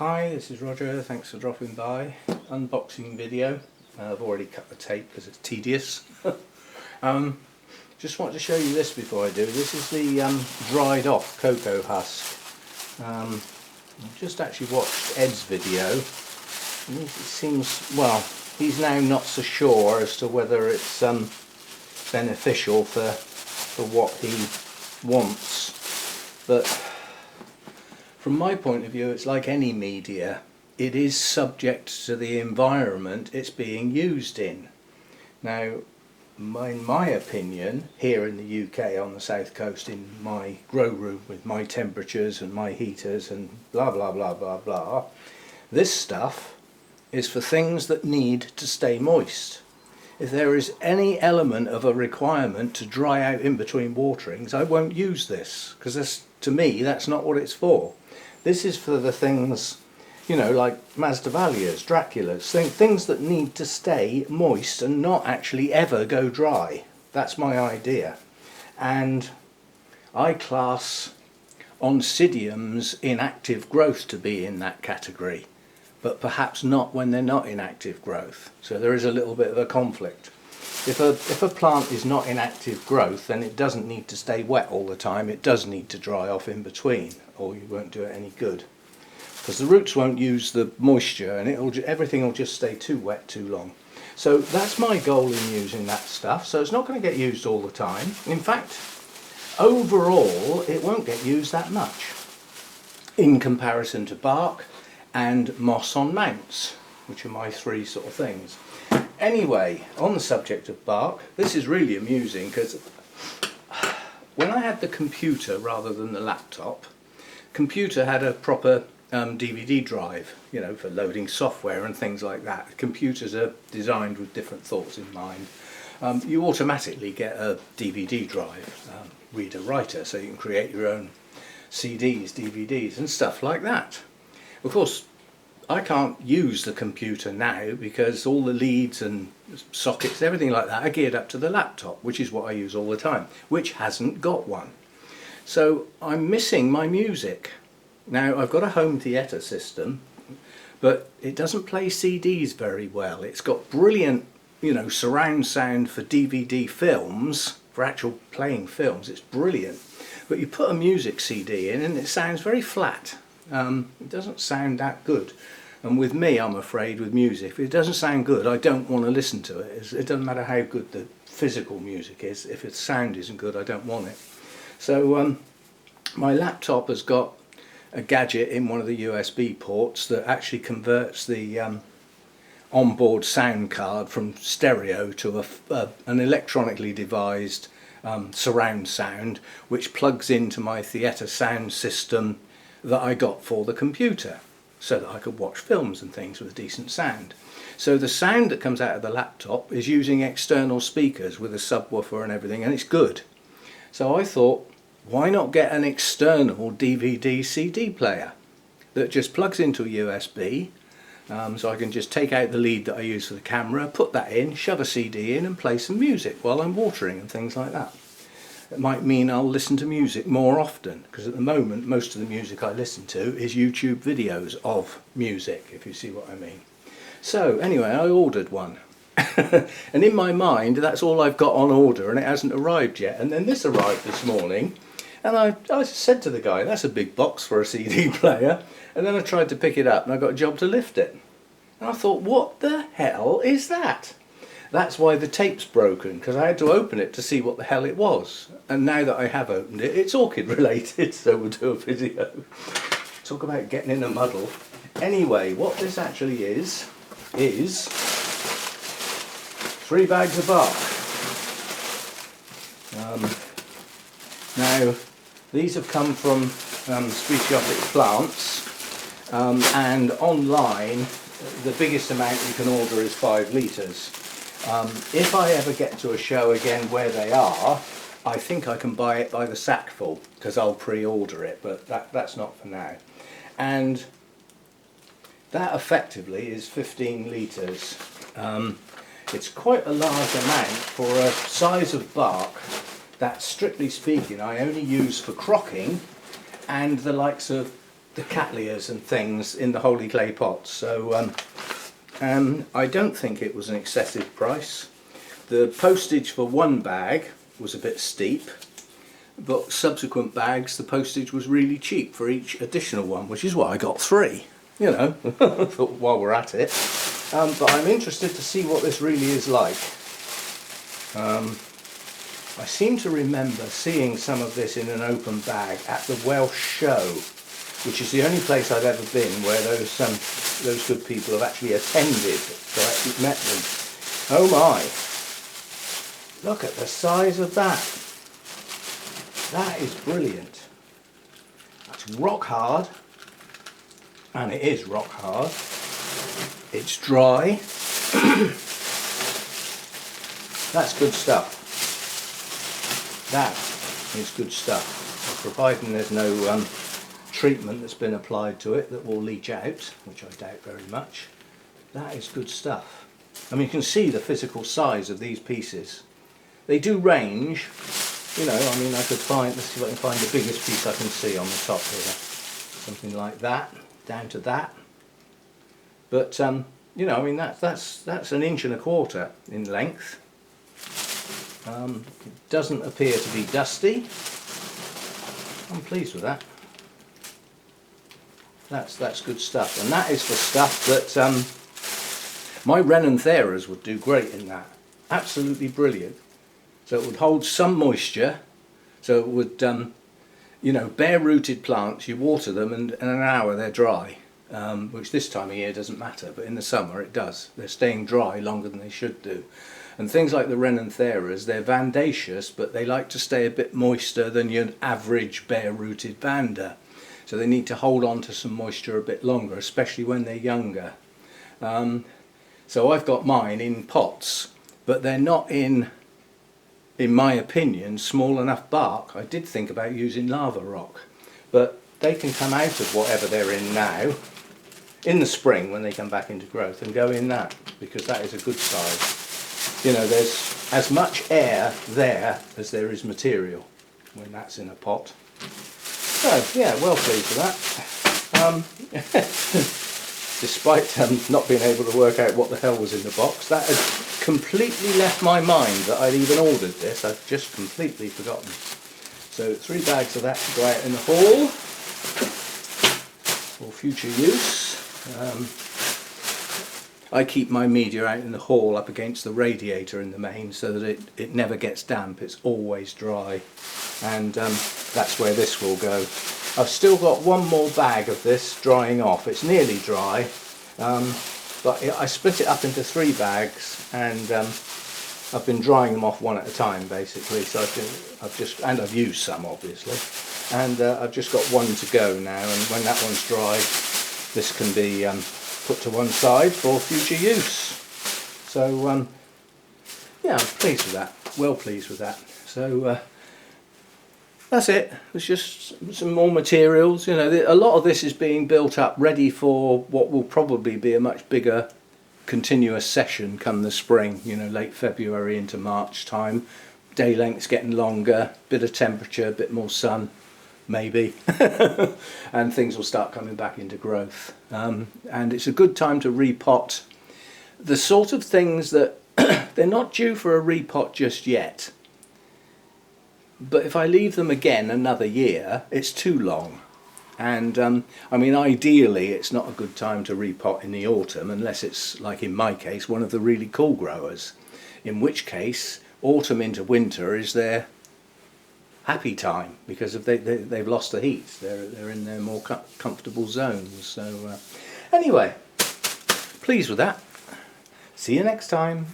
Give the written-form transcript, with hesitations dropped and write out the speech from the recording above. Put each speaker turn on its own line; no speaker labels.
Hi, this is Roger, thanks for dropping by. Unboxing video. I've already cut the tape because it's tedious. Just wanted to show you this before I do. This is the dried off cocoa husk. I've just actually watched Ed's video. And it seems, well, he's now not so sure as to whether it's beneficial for what he wants. But from my point of view, it's like any media. It is subject to the environment it's being used in. Now, in my opinion, here in the UK on the south coast, in my grow room with my temperatures and my heaters and blah blah blah blah blah, this stuff is for things that need to stay moist. If there is any element of a requirement to dry out in between waterings, I won't use this, because to me that's not what it's for. This is for the things, you know, like Masdevallias, Draculas, things that need to stay moist and not actually ever go dry. That's my idea. And I class Oncidiums in active growth to be in that category, but perhaps not when they're not in active growth. So there is a little bit of a conflict. If a plant is not in active growth, then it doesn't need to stay wet all the time. It does need to dry off in between, or you won't do it any good. Because the roots won't use the moisture, and everything will just stay too wet too long. So that's my goal in using that stuff. So it's not going to get used all the time. In fact, overall, it won't get used that much in comparison to bark and moss on mounts, which are my three sort of things. Anyway, on the subject of bark, this is really amusing because when I had the computer rather than the laptop, computer had a proper DVD drive, you know, for loading software and things like that. Computers are designed with different thoughts in mind. You automatically get a DVD drive, reader-writer, so you can create your own CDs, DVDs and stuff like that. Of course, I can't use the computer now because all the leads and sockets, everything like that are geared up to the laptop, which is what I use all the time, which hasn't got one. So I'm missing my music. Now, I've got a home theatre system, but it doesn't play CDs very well. It's got brilliant, you know, surround sound for DVD films, for actual playing films. It's brilliant. But you put a music CD in and it sounds very flat. It doesn't sound that good. And with me, I'm afraid, with music, if it doesn't sound good, I don't want to listen to it. It doesn't matter how good the physical music is. If its sound isn't good, I don't want it. So my laptop has got a gadget in one of the USB ports that actually converts the onboard sound card from stereo to an electronically devised surround sound, which plugs into my theatre sound system that I got for the computer, so that I could watch films and things with decent sound. So the sound that comes out of the laptop is using external speakers with a subwoofer and everything, and it's good. So I thought, why not get an external DVD CD player that just plugs into a USB, so I can just take out the lead that I use for the camera, put that in, shove a CD in and play some music while I'm watering and things like that. It might mean I'll listen to music more often, because at the moment most of the music I listen to is YouTube videos of music, if you see what I mean. So anyway, I ordered one. And in my mind that's all I've got on order, and it hasn't arrived yet. And then this arrived this morning, and I said to the guy, that's a big box for a CD player. And then I tried to pick it up and I got a job to lift it. And I thought, what the hell is that? That's why the tape's broken, because I had to open it to see what the hell it was. And now that I have opened it, it's orchid related, so we'll do a video. Talk about getting in a muddle. Anyway, what this actually is 3 bags of bark. Now, these have come from Speciotic Plants, and online the biggest amount you can order is 5 litres. If I ever get to a show again where they are, I think I can buy it by the sackful, because I'll pre-order it, but that's not for now. And that effectively is 15 litres. It's quite a large amount for a size of bark that, strictly speaking, I only use for crocking and the likes of the cattleyas and things in the holy clay pots. So I don't think it was an excessive price. The postage for one bag was a bit steep, but subsequent bags the postage was really cheap for each additional one, which is why I got 3, you know, while we're at it. But I'm interested to see what this really is like. I seem to remember seeing some of this in an open bag at the Welsh show, which is the only place I've ever been where those good people have actually attended, so I actually met them. Oh my! Look at the size of that. That is brilliant. That's rock hard, and it is rock hard. It's dry. That's good stuff. That is good stuff. Providing there's no treatment that's been applied to it that will leach out, which I doubt very much. That is good stuff. I mean, you can see the physical size of these pieces. They do range, you know, I mean, I could find, let's see if I can find the biggest piece I can see on the top here. Something like that, down to that. But, you know, I mean, that's 1.25 inches in length. It doesn't appear to be dusty. I'm pleased with that. That's good stuff, and that is the stuff that my Renantheras would do great in that. Absolutely brilliant. So it would hold some moisture, so it would, you know, bare-rooted plants, you water them and in an hour they're dry, which this time of year doesn't matter, but in the summer it does. They're staying dry longer than they should do. And things like the Renantheras, they're vandaceous, but they like to stay a bit moister than your average bare-rooted vanda. So they need to hold on to some moisture a bit longer, especially when they're younger. So I've got mine in pots, but they're not in my opinion, small enough bark. I did think about using lava rock, but they can come out of whatever they're in now, in the spring when they come back into growth, and go in that, because that is a good size. You know, there's as much air there as there is material when that's in a pot. So, yeah, well pleased with that. Despite not being able to work out what the hell was in the box, that had completely left my mind that I'd even ordered this. I've just completely forgotten. So 3 bags of that to go out in the hall for future use. I keep my media out in the hall up against the radiator in the main so that it never gets damp. It's always dry, and that's where this will go. I've still got one more bag of this drying off. It's nearly dry, but I split it up into 3 bags, and I've been drying them off one at a time basically. So I've used some obviously, and I've just got one to go now. And when that one's dry, this can be put to one side for future use. So yeah, I'm pleased with that. Well pleased with that. So. That's it. It's just some more materials. You know, a lot of this is being built up ready for what will probably be a much bigger continuous session come the spring, you know, late February into March time. Day length's getting longer, bit of temperature, a bit more sun, maybe, and things will start coming back into growth. And it's a good time to repot the sort of things that they're not due for a repot just yet. But if I leave them again another year, it's too long. And I mean, ideally it's not a good time to repot in the autumn unless it's, like in my case, one of the really cool growers, in which case autumn into winter is their happy time, because if they've lost the heat, they're in their more comfortable zones. So anyway, pleased with that. See you next time.